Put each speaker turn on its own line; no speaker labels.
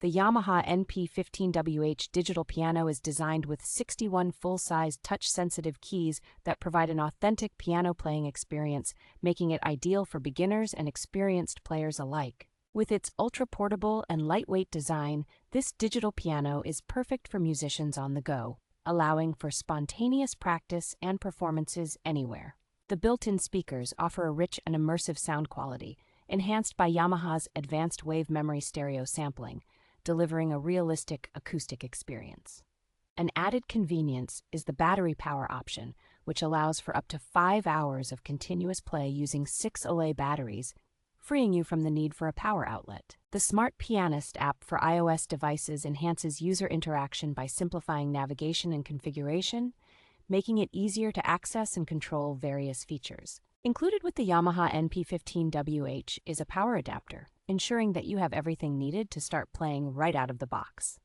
The Yamaha NP15WH Digital Piano is designed with 61 full-size touch-sensitive keys that provide an authentic piano playing experience, making it ideal for beginners and experienced players alike. With its ultra-portable and lightweight design, this digital piano is perfect for musicians on the go, allowing for spontaneous practice and performances anywhere. The built-in speakers offer a rich and immersive sound quality, enhanced by Yamaha's advanced wave memory stereo sampling, delivering a realistic acoustic experience. An added convenience is the battery power option, which allows for up to 5 hours of continuous play using 6 AA batteries, freeing you from the need for a power outlet. The Smart Pianist app for iOS devices enhances user interaction by simplifying navigation and configuration, making it easier to access and control various features. Included with the Yamaha NP15WH is a power adapter, ensuring that you have everything needed to start playing right out of the box.